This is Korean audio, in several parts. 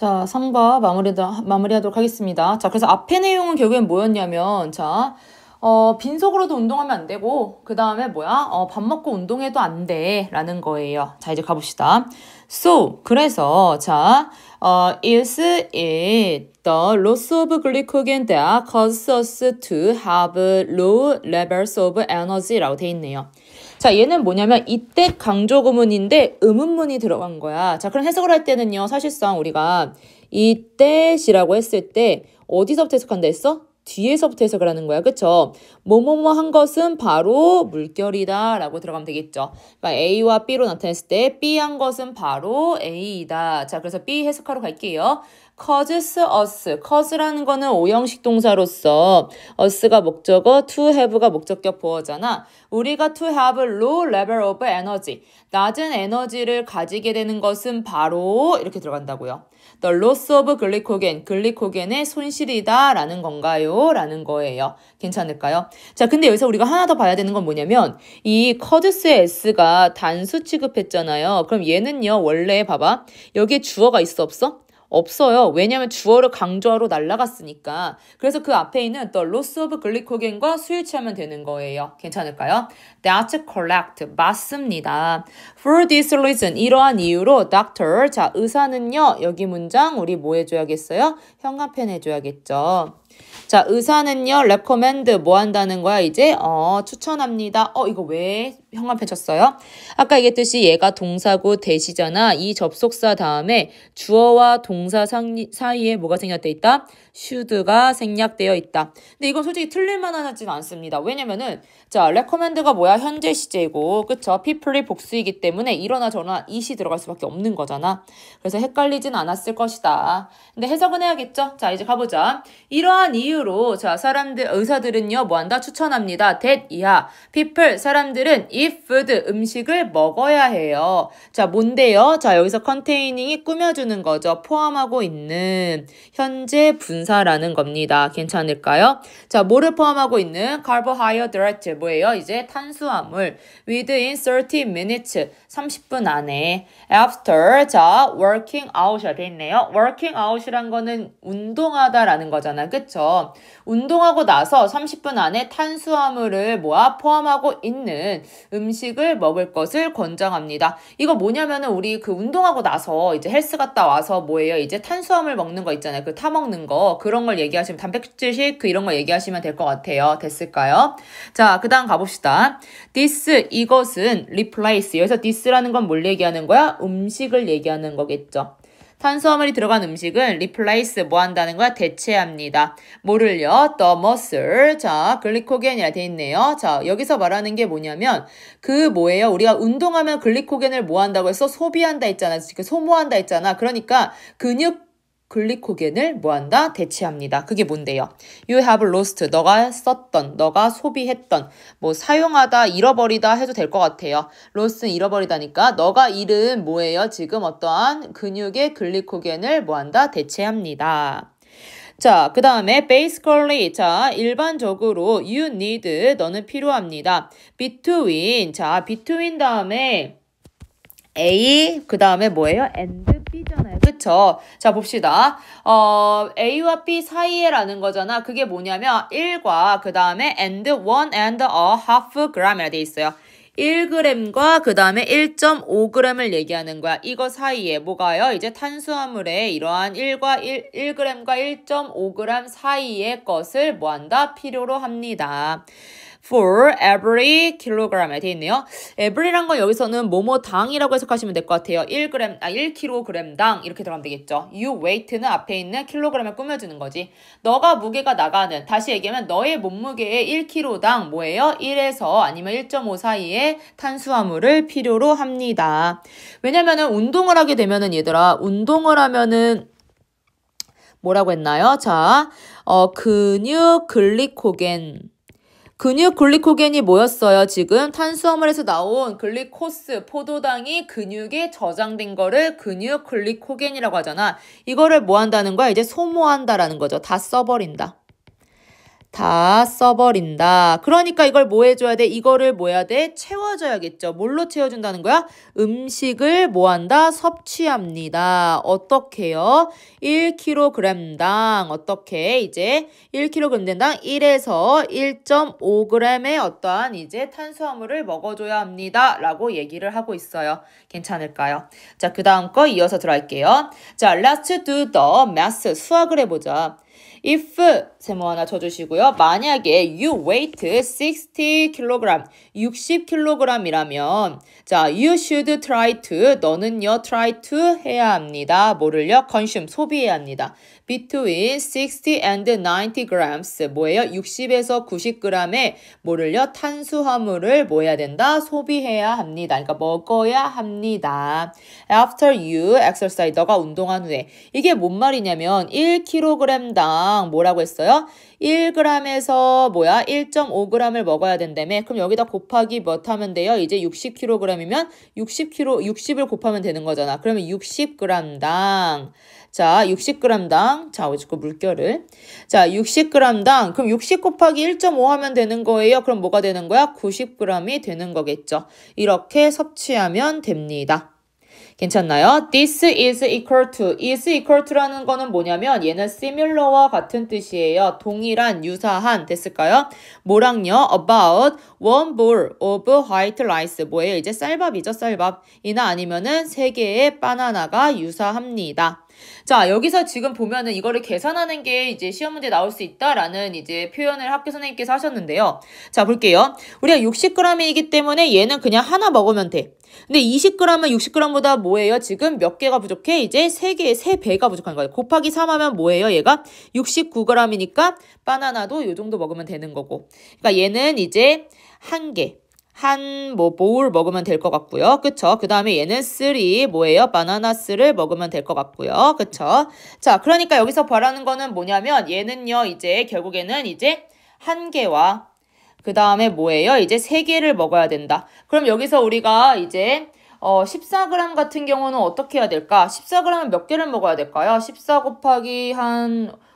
자, 3과 마무리하도록 하겠습니다. 자, 그래서 앞에 내용은 결국엔 뭐였냐면, 자, 빈속으로도 운동하면 안 되고, 그 다음에 뭐야? 밥 먹고 운동해도 안 돼. 라는 거예요. 자, 이제 가봅시다. So, 그래서, 자, is it the loss of glycogen that causes us to have low levels of energy? 라고 돼 있네요. 자, 얘는 뭐냐면 이때 강조 구문인데 의문문이 들어간 거야. 자, 그럼 해석을 할 때는요. 사실상 우리가 이때시라고 했을 때 어디서부터 해석한다 했어? 뒤에서부터 해석을 하는 거야. 그쵸? 뭐뭐뭐 한 것은 바로 물결이다 라고 들어가면 되겠죠. 그러니까 A와 B로 나타냈을 때 B 한 것은 바로 A이다. 자, 그래서 B 해석하러 갈게요. causes us. cause라는 거는 오형식 동사로서 us가 목적어, to have가 목적격 보어잖아. 우리가 to have low level of energy. 낮은 에너지를 가지게 되는 것은 바로 이렇게 들어간다고요. The loss of glycogen. 글리코겐의 손실이다 라는 건가요? 라는 거예요. 괜찮을까요? 자, 근데 여기서 우리가 하나 더 봐야 되는 건 뭐냐면 이 causes의 s가 단수 취급했잖아요. 그럼 얘는요. 원래 봐봐. 여기에 주어가 있어 없어? 없어요. 왜냐면 주어를 강조하러 날라갔으니까. 그래서 그 앞에 있는 the loss of glycogen과 수일치하면 되는 거예요. 괜찮을까요? That's correct. 맞습니다. For this reason, 이러한 이유로 doctor, 자 의사는요. 여기 문장 우리 뭐 해줘야겠어요? 형광펜 해줘야겠죠. 자, 의사는요, recommend 뭐 한다는 거야, 이제? 추천합니다. 이거 왜 형광펜 쳤어요? 아까 얘기했듯이 얘가 동사고 대시잖아. 이 접속사 다음에 주어와 동사 사이에 뭐가 생략되어 있다? should가 생략되어 있다. 근데 이건 솔직히 틀릴만한 하지는 않습니다. 왜냐면은, 자, recommend가 뭐야? 현재 시제고, 그쵸? people이 복수이기 때문에 이러나 저러나 it이 들어갈 수밖에 없는 거잖아. 그래서 헷갈리진 않았을 것이다. 근데 해석은 해야겠죠? 자, 이제 가보자. 이러한 이유로, 자, 의사들은요, 뭐 한다? 추천합니다. that 이하. people, 사람들은 eat food, 음식을 먹어야 해요. 자, 뭔데요? 자, 여기서 containing 꾸며주는 거죠. 포함하고 있는 현재 분사라는 겁니다. 괜찮을까요? 자, 뭐를 포함하고 있는 carbohydrate, 뭐예요? 이제 탄수화물. within 30 minutes, 30분 안에. after, 자, working out이 돼 있네요. working out이란 거는 운동하다라는 거잖아. 그쵸? 운동하고 나서 30분 안에 탄수화물을 포함하고 있는 음식을 먹을 것을 권장합니다. 이거 뭐냐면은 우리 그 운동하고 나서 이제 헬스 갔다 와서 뭐예요? 이제 탄수화물 먹는 거 있잖아요. 그 타먹는 거. 그런 걸 얘기하시면 단백질 쉐이크 이런 거 얘기하시면 될 것 같아요. 됐을까요? 자, 그 다음 가봅시다. this, 이것은 replace. 여기서 this라는 건 뭘 얘기하는 거야? 음식을 얘기하는 거겠죠. 탄수화물이 들어간 음식은 replace 뭐 한다는 거야? 대체합니다. 뭐를요? the muscle. 자, 글리코겐이라 돼 있네요. 자, 여기서 말하는 게 뭐냐면 그 뭐예요? 우리가 운동하면 글리코겐을 뭐 한다고 했어? 소비한다 했잖아. 소모한다 했잖아. 그러니까 근육 글리코겐을 뭐한다? 대체합니다. 그게 뭔데요? You have lost. 너가 썼던, 너가 소비했던, 뭐 사용하다, 잃어버리다 해도 될 것 같아요. lost는 잃어버리다니까 너가 잃은 뭐예요? 지금 어떠한 근육의 글리코겐을 뭐한다? 대체합니다. 자, 그 다음에 basically, 자, 일반적으로 you need, 너는 필요합니다. between, 자, between 다음에 A, 그 다음에 뭐예요? and B잖아요. 그쵸? 자, 봅시다. A와 B 사이에라는 거잖아. 그게 뭐냐면 1과 그 다음에 and 1 and a half gram이라 돼 있어요. 1g과 그 다음에 1.5g을 얘기하는 거야. 이거 사이에 뭐가요? 이제 탄수화물의 이러한 1g과 1.5g 사이의 것을 뭐한다? 필요로 합니다. For every kilogram에 돼 있네요. every란 건 여기서는 뭐뭐당이라고 해석하시면 될 것 같아요. 1kg당 이렇게 들어가면 되겠죠. you weight는 앞에 있는 킬로그램을 꾸며주는 거지. 너가 무게가 나가는, 다시 얘기하면 너의 몸무게의 1kg당 뭐예요? 1에서 아니면 1.5 사이에 탄수화물을 필요로 합니다. 왜냐면은 운동을 하게 되면은 얘들아, 운동을 하면은 뭐라고 했나요? 자, 근육 글리코겐이 뭐였어요? 지금 탄수화물에서 나온 글리코스, 포도당이 근육에 저장된 거를 근육 글리코겐이라고 하잖아. 이거를 뭐 한다는 거야? 이제 소모한다라는 거죠. 다 써버린다. 다 써버린다. 그러니까 이걸 뭐 해줘야 돼? 이거를 뭐 해야 돼? 채워줘야겠죠. 뭘로 채워준다는 거야? 음식을 뭐 한다? 섭취합니다. 어떻게요? 1kg당 어떻게? 이제 1kg당 1에서 1.5g의 어떠한 이제 탄수화물을 먹어줘야 합니다. 라고 얘기를 하고 있어요. 괜찮을까요? 자, 그 다음 거 이어서 들어갈게요. 자, let's do the math. 수학을 해보자. If 세모 하나 쳐주시고요. 만약에 you weight 60kg, 60kg이라면 자, you should try to, 너는요 try to 해야 합니다. 뭐를요? consume, 소비해야 합니다. Between 60 and 90 grams, 뭐예요? 60에서 90g의 뭐를요? 탄수화물을 뭐 해야 된다? 소비해야 합니다. 그러니까 먹어야 합니다. After you exercise, 너가 운동한 후에. 이게 뭔 말이냐면 1kg당 뭐라고 했어요? 1g에서 뭐야? 1.5g을 먹어야 된다며. 그럼 여기다 곱하기 몇 하면 돼요? 이제 60kg이면 60을 곱하면 되는 거잖아. 그러면 60g당. 자, 60g당. 자, 어디서 물결을. 자, 60g당. 그럼 60 곱하기 1.5 하면 되는 거예요. 그럼 뭐가 되는 거야? 90g이 되는 거겠죠. 이렇게 섭취하면 됩니다. 괜찮나요? This is equal to. is equal to라는 거는 뭐냐면 얘는 similar와 같은 뜻이에요. 동일한, 유사한 됐을까요? 뭐랑요? About one bowl of white rice. 뭐예요? 이제 쌀밥이죠, 쌀밥. 이나 아니면은 3개의 바나나가 유사합니다. 자, 여기서 지금 보면은 이거를 계산하는 게 이제 시험 문제 나올 수 있다라는 이제 표현을 학교 선생님께서 하셨는데요. 자, 볼게요. 우리가 60g이기 때문에 얘는 그냥 하나 먹으면 돼. 근데 20g은 60g보다 뭐예요? 지금 몇 개가 부족해? 이제 3배가 부족한 거예요. 곱하기 3하면 뭐예요? 얘가 69g이니까 바나나도 요 정도 먹으면 되는 거고. 그러니까 얘는 이제 한 개. 보울 먹으면 될 것 같고요. 그쵸? 그 다음에 얘는 3, 뭐예요? 바나나 3를 먹으면 될 것 같고요. 그쵸? 자, 그러니까 여기서 바라는 거는 뭐냐면 얘는요, 이제 결국에는 이제 한 개와 그 다음에 뭐예요? 이제 3개를 먹어야 된다. 그럼 여기서 우리가 이제 14g 같은 경우는 어떻게 해야 될까? 14g은 몇 개를 먹어야 될까요? 14 곱하기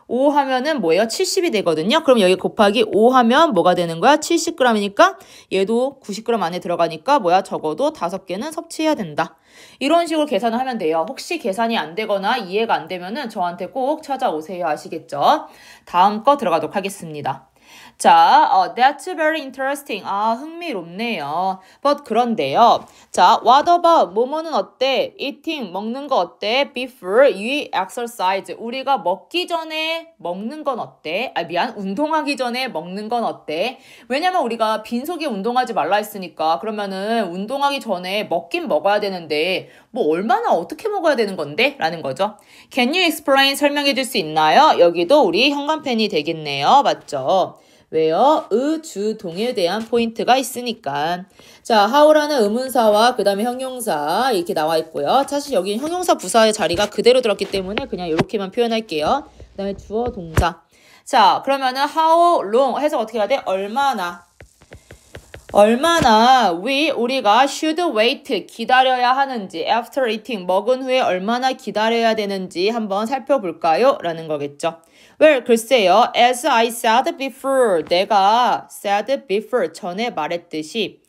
5 하면은 뭐예요? 70이 되거든요. 그럼 여기 곱하기 5 하면 뭐가 되는 거야? 70g이니까 얘도 90g 안에 들어가니까 뭐야? 적어도 5개는 섭취해야 된다. 이런 식으로 계산을 하면 돼요. 혹시 계산이 안 되거나 이해가 안 되면은 저한테 꼭 찾아오세요. 아시겠죠? 다음 거 들어가도록 하겠습니다. 자, that's very interesting. 아, 흥미롭네요. But 그런데요. 자, what about 뭐뭐는 어때? Eating 먹는 거 어때? Before you exercise. 우리가 먹기 전에 먹는 건 어때? 운동하기 전에 먹는 건 어때? 왜냐면 우리가 빈속에 운동하지 말라 했으니까 그러면은 운동하기 전에 먹긴 먹어야 되는데 뭐 얼마나 어떻게 먹어야 되는 건데? 라는 거죠. Can you explain? 설명해 줄 수 있나요? 여기도 우리 현관펜이 되겠네요. 맞죠? 왜요? 주, 동에 대한 포인트가 있으니까. 자, how라는 의문사와 그 다음에 형용사 이렇게 나와 있고요. 사실 여기 형용사 부사의 자리가 그대로 들었기 때문에 그냥 이렇게만 표현할게요. 그 다음에 주어, 동사. 자, 그러면은 how long 해서 어떻게 해야 돼? 얼마나 우리가 should wait 기다려야 하는지 after eating 먹은 후에 얼마나 기다려야 되는지 한번 살펴볼까요? 라는 거겠죠. Well, 글쎄요. As I said before, 내가 said before, 전에 말했듯이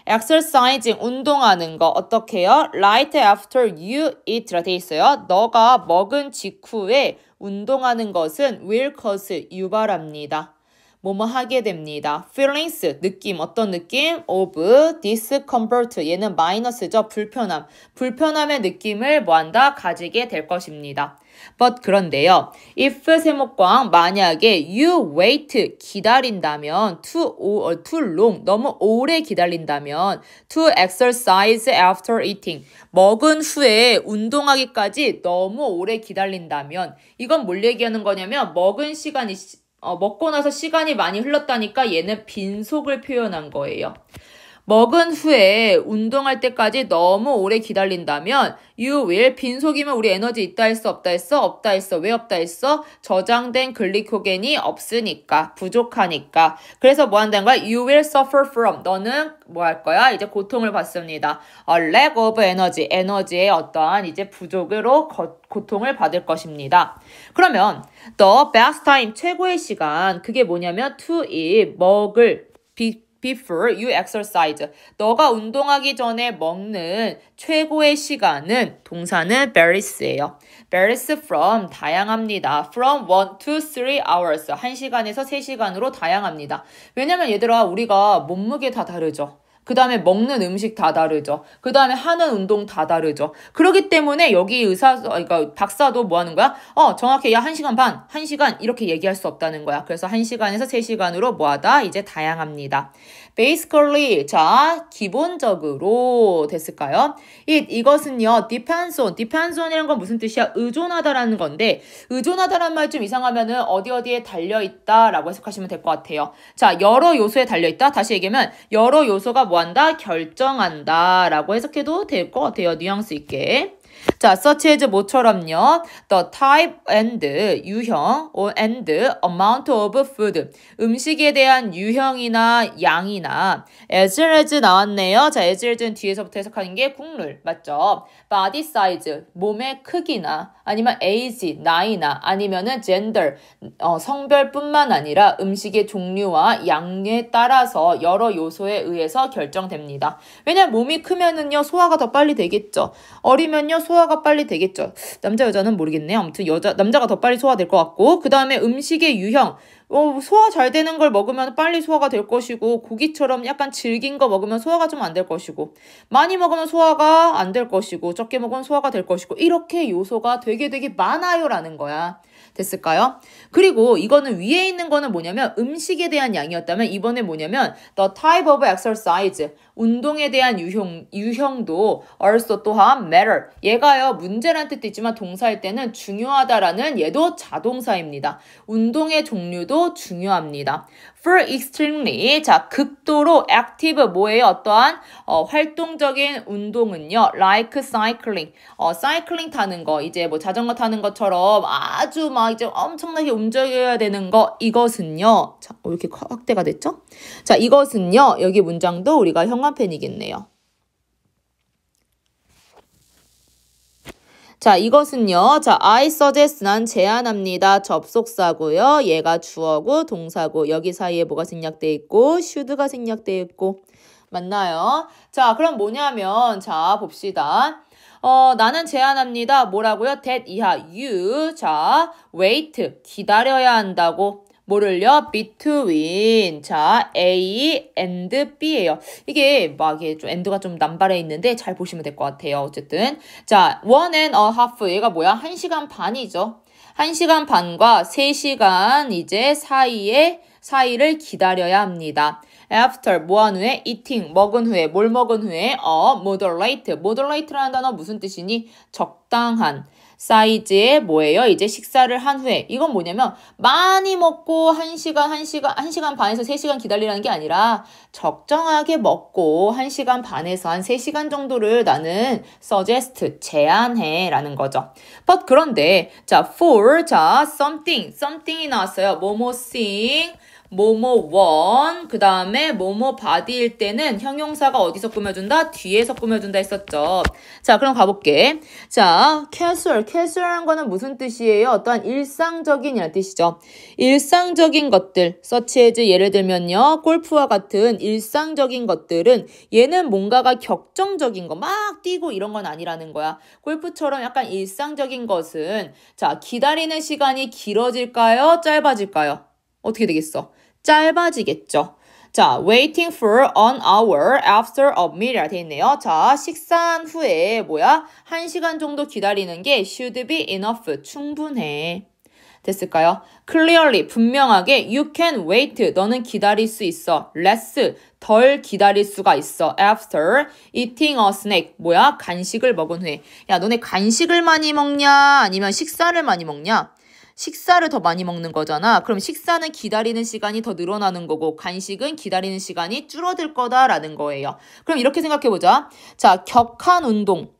exercising, 운동하는 거 어떻게 해요? Right after you eat라 돼 있어요. 너가 먹은 직후에 운동하는 것은 will cause, 유발합니다. 뭐뭐 하게 됩니다. Feelings, 느낌, 어떤 느낌? Of discomfort, 얘는 마이너스죠. 불편함. 불편함의 느낌을 뭐한다? 가지게 될 것입니다. But 그런데요. If 세목광 만약에 you wait 기다린다면 too long 너무 오래 기다린다면 to exercise after eating 먹은 후에 운동하기까지 너무 오래 기다린다면 이건 뭘 얘기하는 거냐면 먹은 시간이 먹고 나서 시간이 많이 흘렀다니까 얘는 빈속을 표현한 거예요. 먹은 후에 운동할 때까지 너무 오래 기다린다면 you will 빈속이면 우리 에너지 있다 했어 없다 했어 없다 했어 왜 없다 했어 저장된 글리코겐이 없으니까 부족하니까 그래서 뭐 한다는 거야 you will suffer from 너는 뭐 할 거야 이제 고통을 받습니다 a lack of energy 에너지의 어떠한 이제 부족으로 고통을 받을 것입니다 그러면 the best time 최고의 시간 그게 뭐냐면 to eat 먹을 before you exercise. 너가 운동하기 전에 먹는 최고의 시간은 동사는 varies,예요. varies from 다양합니다. from 1 to 3 hours. 1시간에서 3시간으로 다양합니다. 왜냐면 얘들아 우리가 몸무게 다 다르죠. 그 다음에 먹는 음식 다 다르죠. 그 다음에 하는 운동 다 다르죠. 그렇기 때문에 여기 그러니까 박사도 뭐 하는 거야? 정확히 야 1시간 반, 1시간 이렇게 얘기할 수 없다는 거야. 그래서 1시간에서 3시간으로 뭐하다? 이제 다양합니다. Basically, 자, 기본적으로 됐을까요? 이것은요, depends on이라는 건 무슨 뜻이야? 의존하다라는 건데, 의존하다라는 말 좀 이상하면은 어디에 달려있다라고 해석하시면 될 것 같아요. 자, 여러 요소에 달려있다? 다시 얘기하면, 여러 요소가 뭐한다? 결정한다 라고 해석해도 될 것 같아요. 뉘앙스 있게. 자, such as 뭐처럼요. The type and 유형 and amount of food. 음식에 대한 유형이나 양이나 as 나왔네요. 자, as는 뒤에서부터 해석하는 게 국룰. 맞죠? body size, 몸의 크기나 아니면 age, 나이나 아니면은 gender, 성별뿐만 아니라 음식의 종류와 양에 따라서 여러 요소에 의해서 결정됩니다. 왜냐면 몸이 크면은요, 소화가 더 빨리 되겠죠. 어리면요, 소화가 빨리 되겠죠. 남자 여자는 모르겠네요. 아무튼 남자가 더 빨리 소화될 것 같고 그 다음에 음식의 유형 소화 잘 되는 걸 먹으면 빨리 소화가 될 것이고 고기처럼 약간 질긴 거 먹으면 소화가 좀 안 될 것이고 많이 먹으면 소화가 안 될 것이고 적게 먹으면 소화가 될 것이고 이렇게 요소가 되게 많아요 라는 거야. 됐을까요? 그리고 이거는 위에 있는 거는 뭐냐면 음식에 대한 양이었다면 이번에 뭐냐면 the type of exercise 운동에 대한 유형도 also 또한 matter 얘가요 문제라는 뜻도 있지만 동사일 때는 중요하다라는 얘도 자동사입니다. 운동의 종류도 중요합니다. For extremely 자 극도로 active 뭐예요? 어떠한 활동적인 운동은요 like cycling cycling 타는 거 이제 뭐 자전거 타는 것처럼 아주 막 이제 엄청나게 움직여야 되는 거 이것은요 자 왜 이렇게 확대가 됐죠? 자 이것은요 여기 문장도 우리가 형광펜이겠네요. 자, 이것은요. 자, I suggest 난 제안합니다. 접속사고요. 얘가 주어고 동사고 여기 사이에 뭐가 생략돼 있고 should가 생략돼 있고 맞나요? 자, 그럼 뭐냐면 자, 봅시다. 나는 제안합니다. 뭐라고요? that 이하 you 자, wait 기다려야 한다고. 뭐를요? between 자 A and B예요. 이게 막 이게 좀 and가 좀 남발해 있는데 잘 보시면 될 것 같아요. 어쨌든 자 1 and a half 얘가 뭐야? 1시간 반이죠. 1시간 반과 3시간 이제 사이를 기다려야 합니다. after 뭐한 후에 eating 먹은 후에 뭘 먹은 후에 moderate라는 단어 무슨 뜻이니? 적당한 사이즈의 뭐예요? 이제 식사를 한 후에 이건 뭐냐면 많이 먹고 1시간 반에서 3시간 기다리라는 게 아니라 적정하게 먹고 1시간 반에서 한 3시간 정도를 나는 suggest 제안해 라는 거죠. but 그런데 자 for 자 something이 나왔어요. 뭐뭐thing 뭐뭐1 그 다음에 뭐뭐 body일 때는 형용사가 어디서 꾸며준다? 뒤에서 꾸며준다 했었죠. 자 그럼 가볼게. 자 casual이라는 거는 무슨 뜻이에요? 어떠한 일상적인이라는 뜻이죠. 일상적인 것들 such as 예를 들면요 골프와 같은 일상적인 것들은 얘는 뭔가가 격정적인 거 막 뛰고 이런 건 아니라는 거야. 골프처럼 약간 일상적인 것은 자 기다리는 시간이 길어질까요? 짧아질까요? 어떻게 되겠어? 짧아지겠죠. 자, waiting for an hour after a meal 돼 있네요. 자, 식사한 후에 뭐야? 1시간 정도 기다리는 게 should be enough. 충분해. 됐을까요? clearly, 분명하게 you can wait. 너는 기다릴 수 있어. less, 덜 기다릴 수가 있어. after eating a snack. 뭐야? 간식을 먹은 후에. 야, 너네 간식을 많이 먹냐? 아니면 식사를 많이 먹냐? 식사를 더 많이 먹는 거잖아. 그럼 식사는 기다리는 시간이 더 늘어나는 거고 간식은 기다리는 시간이 줄어들 거다라는 거예요. 그럼 이렇게 생각해보자. 자, 격한 운동.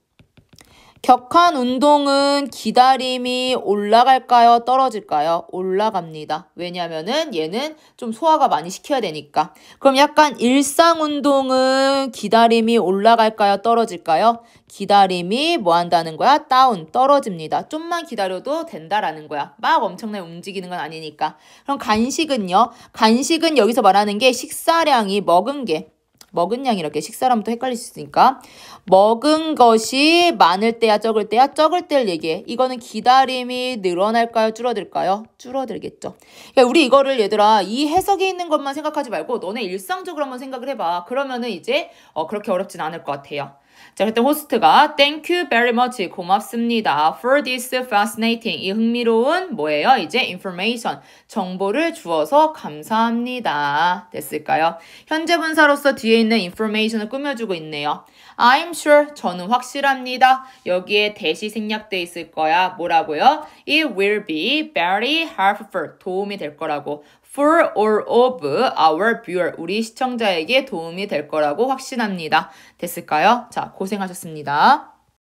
격한 운동은 기다림이 올라갈까요? 떨어질까요? 올라갑니다. 왜냐면은 얘는 좀 소화가 많이 시켜야 되니까. 그럼 약간 일상 운동은 기다림이 올라갈까요? 떨어질까요? 기다림이 뭐 한다는 거야? 다운, 떨어집니다. 좀만 기다려도 된다라는 거야. 막 엄청나게 움직이는 건 아니니까. 그럼 간식은요? 간식은 여기서 말하는 게 식사량이 먹은 양이 이렇게 식사라면 또 헷갈릴 수 있으니까 먹은 것이 많을 때야 적을 때야 적을 때를 얘기해. 이거는 기다림이 늘어날까요? 줄어들까요? 줄어들겠죠. 그러니까 우리 이거를 얘들아 이 해석에 있는 것만 생각하지 말고 너네 일상적으로 한번 생각을 해봐. 그러면은 이제 그렇게 어렵진 않을 것 같아요. 자, 그때 호스트가 Thank you very much. 고맙습니다. For this fascinating. 이 흥미로운 뭐예요? 이제 information. 정보를 주어서 감사합니다. 됐을까요? 현재 분사로서 뒤에 있는 information을 꾸며주고 있네요. I'm sure. 저는 확실합니다. 여기에 대시 생략돼 있을 거야. 뭐라고요? It will be very helpful. 도움이 될 거라고. For all of our viewer. 우리 시청자에게 도움이 될 거라고 확신합니다. 됐을까요? 자, 고생하셨습니다.